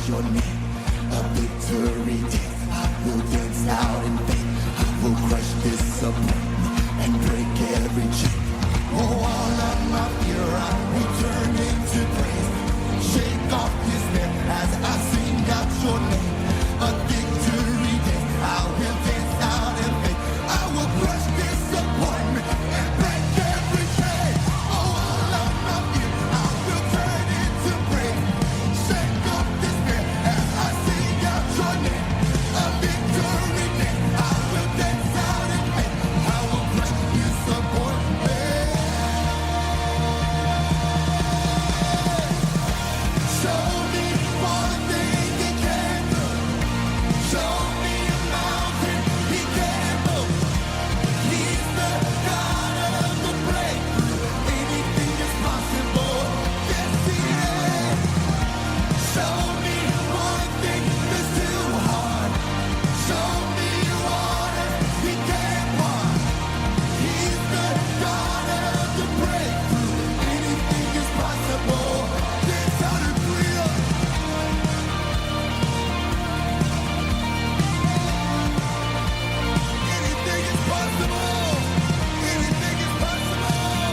your name. A victory dance, I will dance out in faith. I will crush disappointment and break every chain. Oh, all of my fear I will turn into praise. Shake off despair as I sing out your name. A victory dance, I will dance out in faith. I will crush disappointment and break every chain. Oh, all of my fear I will turn into praise. Shake off despair as I sing out your name. A victory dance, I will dance out in faith. I will crush disappointment. Show me one thing he can do. Show me a mountain he can move. He's the God of the breakthrough. Anything is possible. Yes, he is. Show me one thing that's too hard. Show me water he can't part. He's the God of the breakthrough. Anything is possible. Dance out and freedom. Anything is possible. Anything is possible.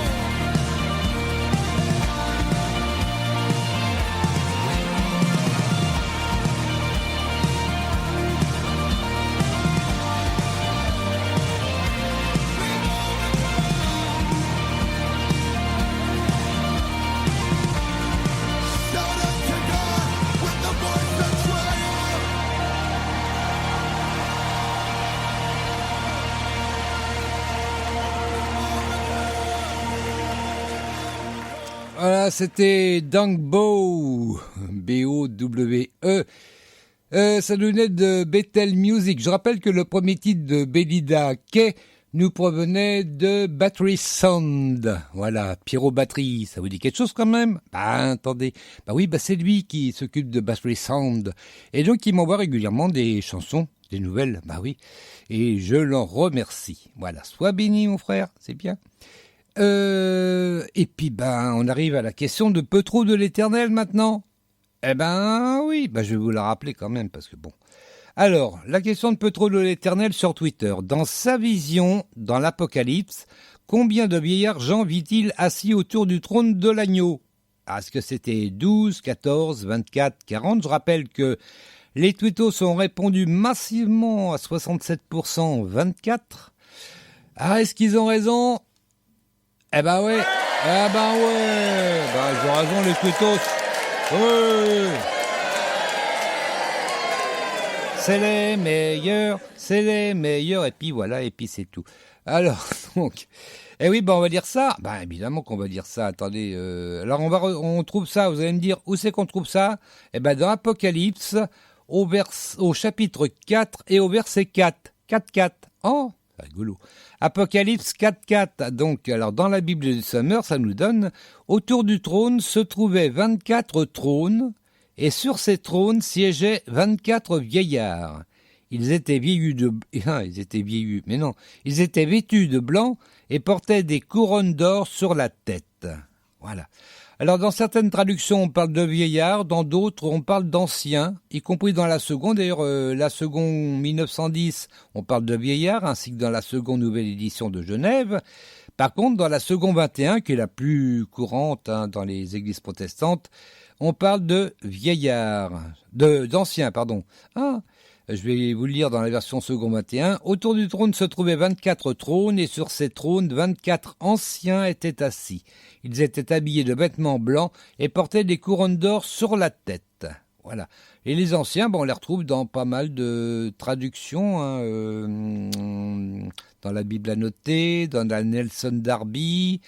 Shout out to God with the voice of triumph. Voilà, c'était Dangbo, B-O-W-E. Ça nous venait de Bethel Music. Je rappelle que le premier titre de Belinda Kay nous provenait de Battery Sound. Voilà, Pierrot Battery, ça vous dit quelque chose quand même? Bah attendez, bah oui, bah c'est lui qui s'occupe de Battery Sound. Et donc il m'envoie régulièrement des chansons, des nouvelles, bah oui. Et je l'en remercie. Voilà, sois béni mon frère, c'est bien. Et puis ben on arrive à la question de peu trop de l'Éternel maintenant. Eh ben oui, ben je vais vous la rappeler quand même parce que bon. Alors, la question de peu trop de l'Éternel sur Twitter. Dans sa vision, dans l'Apocalypse, combien de vieillards Jean vit-il assis autour du trône de l'agneau? Est-ce que c'était 12, 14, 24, 40? Je rappelle que les tweetos ont répondu massivement à 67%, 24. Ah, est-ce qu'ils ont raison? Eh ben ouais, eh ben ouais, ben ils ont raison les tweetos. Ouais. C'est les meilleurs, et puis voilà, et puis c'est tout. Alors, donc, eh oui, ben on va dire ça. Ben évidemment qu'on va dire ça, attendez. Alors on trouve ça, vous allez me dire, où c'est qu'on trouve ça? Eh ben dans Apocalypse, au chapitre 4 et au verset 4. 4-4. Oh, c'est rigolo. Apocalypse 4-4. Donc, alors dans la Bible de Summer, ça nous donne, autour du trône se trouvaient 24 trônes, et sur ces trônes siégeaient 24 vieillards. Ils étaient vêtus de blanc et portaient des couronnes d'or sur la tête. Voilà. Alors, dans certaines traductions, on parle de vieillards, dans d'autres, on parle d'anciens, y compris dans la seconde. D'ailleurs, la seconde 1910, on parle de vieillards, ainsi que dans la seconde nouvelle édition de Genève. Par contre, dans la seconde 21, qui est la plus courante dans les églises protestantes, on parle de vieillards, d'anciens, pardon. Ah, je vais vous le lire dans la version second 21. Autour du trône se trouvaient 24 trônes, et sur ces trônes, 24 anciens étaient assis. Ils étaient habillés de vêtements blancs et portaient des couronnes d'or sur la tête. Voilà. Et les anciens, on les retrouve dans pas mal de traductions, dans la Bible annotée, dans la Nelson Darby,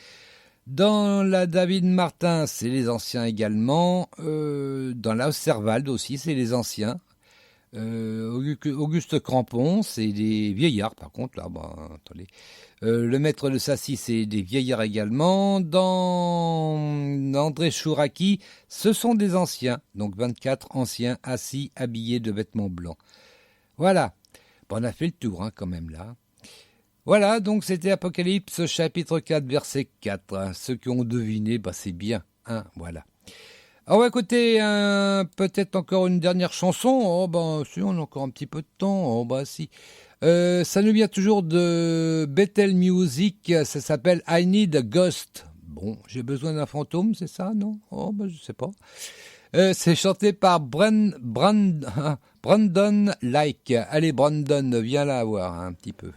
dans la David Martin, c'est les anciens également. Dans la Osserwald aussi, c'est les anciens. Auguste Crampon, c'est des vieillards, par contre, là, attendez. Le maître de Sassy, c'est des vieillards également. Dans André Chouraki, ce sont des anciens. Donc 24 anciens assis, habillés de vêtements blancs. Voilà. On a fait le tour, quand même, là. Voilà, donc c'était Apocalypse, chapitre 4, verset 4. Ceux qui ont deviné, c'est bien, voilà. On va écouter peut-être encore une dernière chanson. Oh ben si, on a encore un petit peu de temps. Oh ben si. Ça nous vient toujours de Bethel Music. Ça s'appelle I Need a Ghost. Bon, j'ai besoin d'un fantôme, c'est ça, non? Oh ben je sais pas. C'est chanté par Brandon Like. Allez Brandon, viens là voir un petit peu.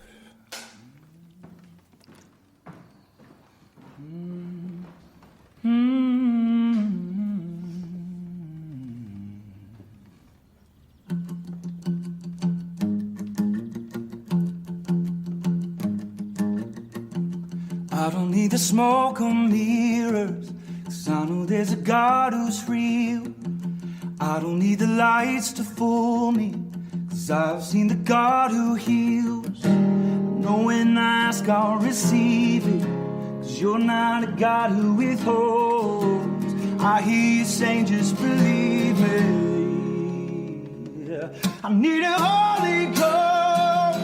I don't need the smoke or mirrors, 'cause I know there's a God who's real. I don't need the lights to fool me, 'cause I've seen the God who heals. No one ask, I'll receive it, 'cause you're not a God who withholds. I hear you saying just believe me. I need a Holy Ghost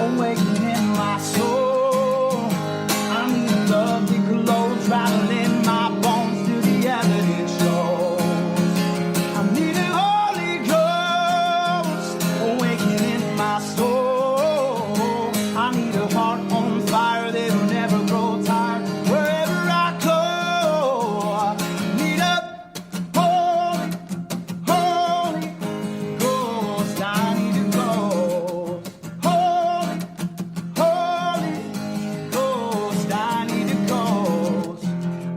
awakening in my soul. Rattling my bones till the evidence shows. I need a Holy Ghost awakening in my soul. I need a heart on fire that'll never grow tired. Wherever I go, I need a Holy, Holy Ghost. I need a Ghost. Holy, Holy Ghost. I need a Ghost.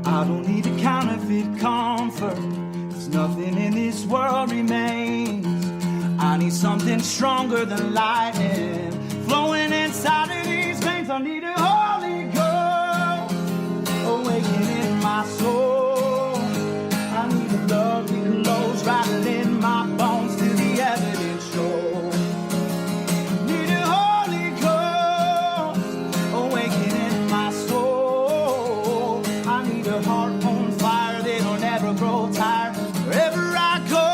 I don't need a counterfeit comfort, 'cause nothing in this world remains. I need something stronger than lightning flowing inside of these veins. I need a Holy Ghost awakening in my soul. I need a love that glows rattling my bones till the evidence shows. I need a Holy Ghost awakening in my soul. I need a heart on fire that'll never grow tired. Wherever I go,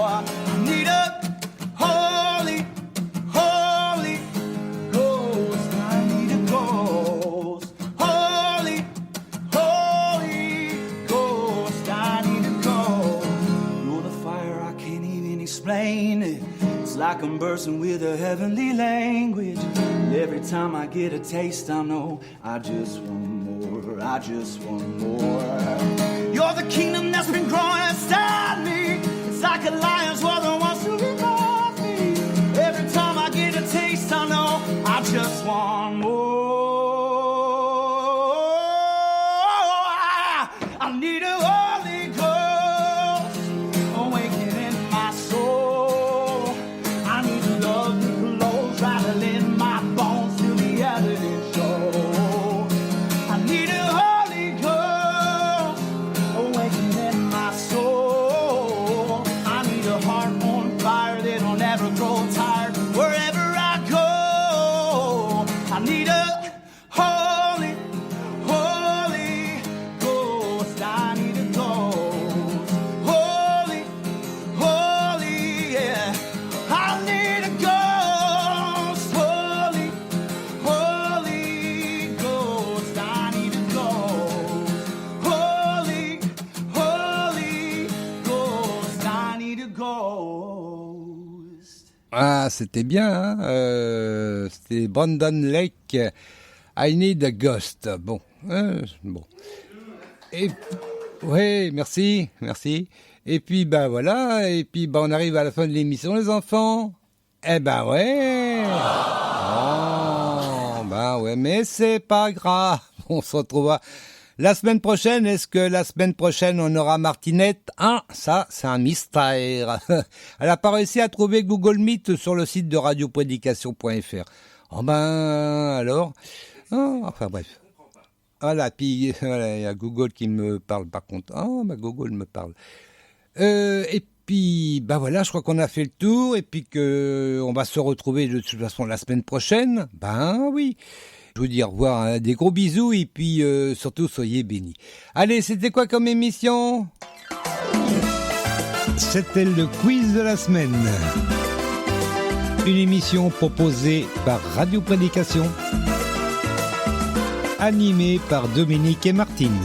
I need a Holy, Holy Ghost. I need a Ghost. Holy, Holy Ghost. I need a Ghost. You're the fire, I can't even explain it. It's like I'm bursting with a heavenly language. Every time I get a taste, I know I just want more. I just want more. You're the kingdom that's been growing inside me. It's like a lion's roar that wants to revive me. Every time I get a taste, I know I just want more. I need a Holy Ghost awakening in my soul. I need love that glows rattling my bones till the evidence shows. I need a Holy Ghost awakening in my soul. I need a heart on fire that'll never grow tired. Wherever I go, I need a Holy, Holy Ghost. I need a Ghost. Holy, Holy, yeah. I need a Ghost. Holy, Holy Ghost. I need a Ghost. Holy, Holy Ghost. I need a Ghost. Ah, c'était bien, hein, c'était Brandon Lake, I Need a Ghost. Bon, bon. Et oui, merci, merci. Et puis bah voilà, et puis bah on arrive à la fin de l'émission, les enfants. Eh ben ouais. Oh, bah ouais, mais c'est pas grave. On se retrouvera la semaine prochaine. Est-ce que la semaine prochaine on aura Martinette? Ah, ça c'est un mystère. Elle a pas réussi à trouver Google Meet sur le site de radioprédication.fr. Oh ben alors. Oh, enfin bref. Voilà, puis voilà, il y a Google qui me parle par contre. Oh, bah Google me parle. Et puis, bah voilà, je crois qu'on a fait le tour et puis que on va se retrouver de toute façon la semaine prochaine. Ben oui. Je vous dis au revoir, hein, des gros bisous et puis surtout soyez bénis. Allez, c'était quoi comme émission? C'était le quiz de la semaine. Une émission proposée par Radio Prédication, animée par Dominique et Martine.